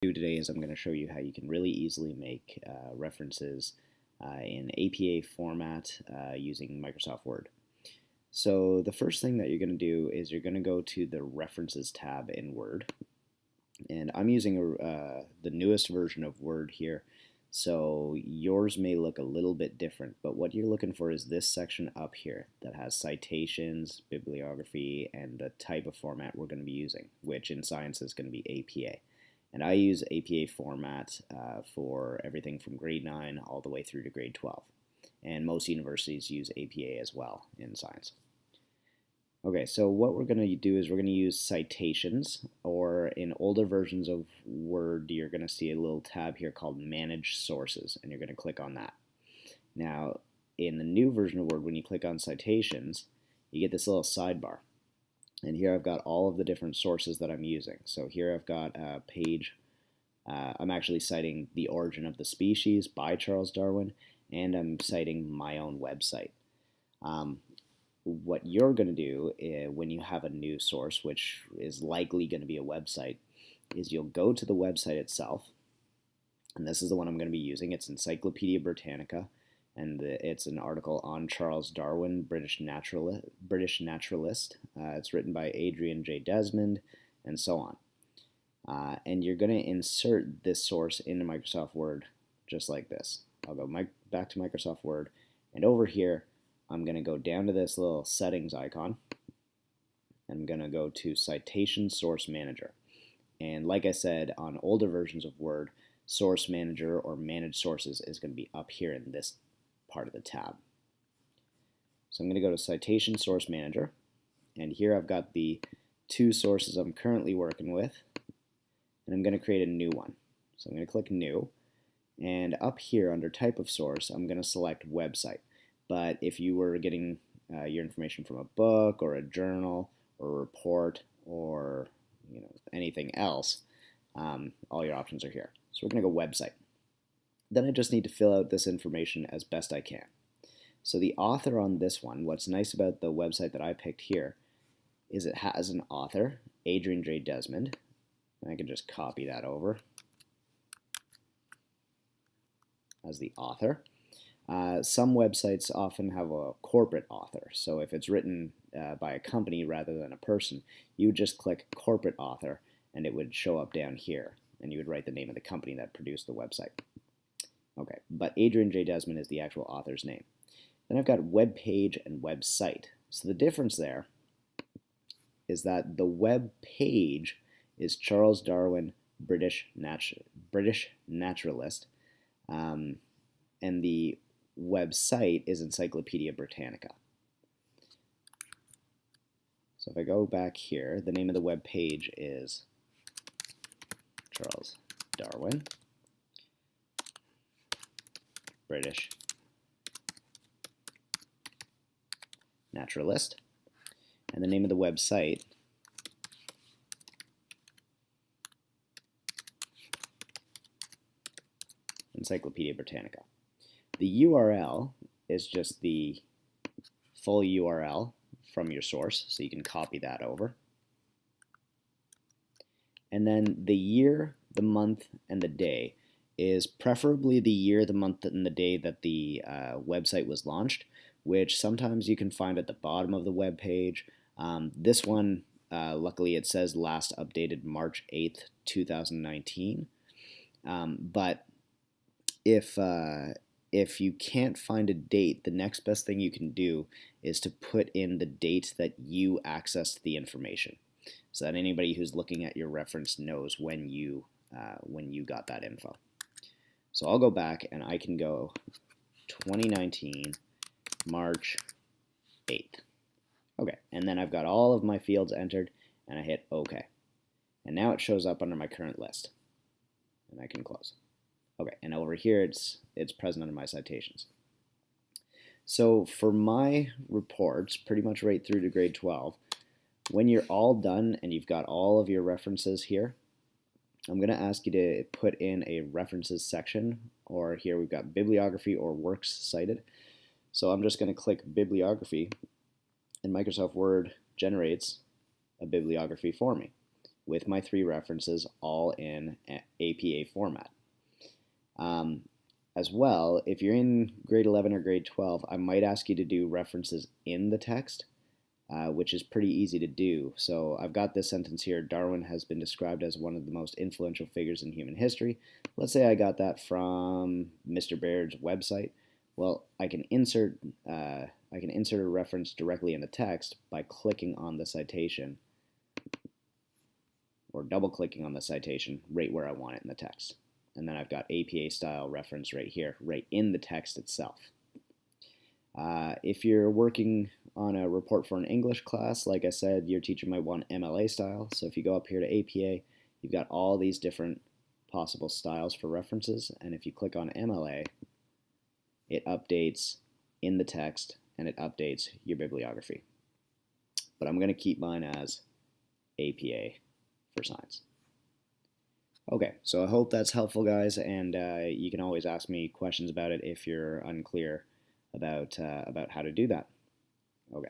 Do today is I'm going to show you how you can really easily make references in APA format using Microsoft Word. So the first thing that you're going to do is you're going to go to the References tab in Word, and I'm using the newest version of Word here, so yours may look a little bit different, but what you're looking for is this section up here that has citations, bibliography, and the type of format we're going to be using, which in science is going to be APA. And I use APA format for everything from grade 9 all the way through to grade 12. And most universities use APA as well in science. Okay, so what we're going to do is we're going to use citations, or in older versions of Word, you're going to see a little tab here called Manage Sources, and you're going to click on that. Now, in the new version of Word, when you click on citations, you get this little sidebar. And here I've got all of the different sources that I'm using. So here I've got a page, I'm actually citing The Origin of the Species by Charles Darwin, and I'm citing my own website. What you're going to do when you have a new source, which is likely going to be a website, is you'll go to the website itself, and this is the one I'm going to be using. It's Encyclopedia Britannica, and it's an article on Charles Darwin, British naturalist. It's written by Adrian J. Desmond, and so on. And you're going to insert this source into Microsoft Word just like this. I'll go back to Microsoft Word, and over here I'm going to go down to this little settings icon. I'm going to go to Citation Source Manager. And like I said, on older versions of Word, Source Manager or Manage Sources is going to be up here in this part of the tab. So I'm going to go to Citation Source Manager, and here I've got the two sources I'm currently working with, and I'm going to create a new one. So I'm going to click New, and up here under Type of Source, I'm going to select Website. But if you were getting your information from a book or a journal or a report or anything else, all your options are here. So we're going to go Website. Then I just need to fill out this information as best I can. So the author on this one, what's nice about the website that I picked here, is it has an author, Adrian J. Desmond. And I can just copy that over as the author. Some websites often have a corporate author, so if it's written by a company rather than a person, you would just click Corporate Author and it would show up down here, and you would write the name of the company that produced the website. Okay, but Adrian J. Desmond is the actual author's name. Then I've got web page and website. So the difference there is that the web page is Charles Darwin, British naturalist, and the website is Encyclopedia Britannica. So if I go back here, the name of the web page is Charles Darwin, British naturalist, and the name of the website Encyclopedia Britannica. The URL is just the full URL from your source, so you can copy that over. And then the year, the month, and the day is preferably the year, the month, and the day that the website was launched, which sometimes you can find at the bottom of the web page. This one, luckily, it says last updated March 8th, 2019. But if you can't find a date, the next best thing you can do is to put in the date that you accessed the information, so that anybody who's looking at your reference knows when you got that info. So I'll go back and I can go 2019 March 8th. Okay, and then I've got all of my fields entered, and I hit OK. And now it shows up under my current list, and I can close. Okay, and over here it's present under my citations. So for my reports, pretty much right through to grade 12, when you're all done and you've got all of your references here, I'm going to ask you to put in a references section, or here we've got bibliography or works cited. So I'm just going to click bibliography, and Microsoft Word generates a bibliography for me. with my 3 references all in APA format. As well, if you're in grade 11 or grade 12, I might ask you to do references in the text, which is pretty easy to do. So I've got this sentence here: Darwin has been described as one of the most influential figures in human history. Let's say I got that from Mr. Baird's website. Well, I can insert a reference directly in the text by clicking on the citation, or double clicking on the citation right where I want it in the text. And then I've got APA style reference right here, right in the text itself. If you're working on a report for an English class, like I said, your teacher might want MLA style. So if you go up here to APA, you've got all these different possible styles for references. And if you click on MLA, it updates in the text and it updates your bibliography. But I'm going to keep mine as APA for science. Okay, so I hope that's helpful, guys, and you can always ask me questions about it if you're unclear about how to do that. Okay.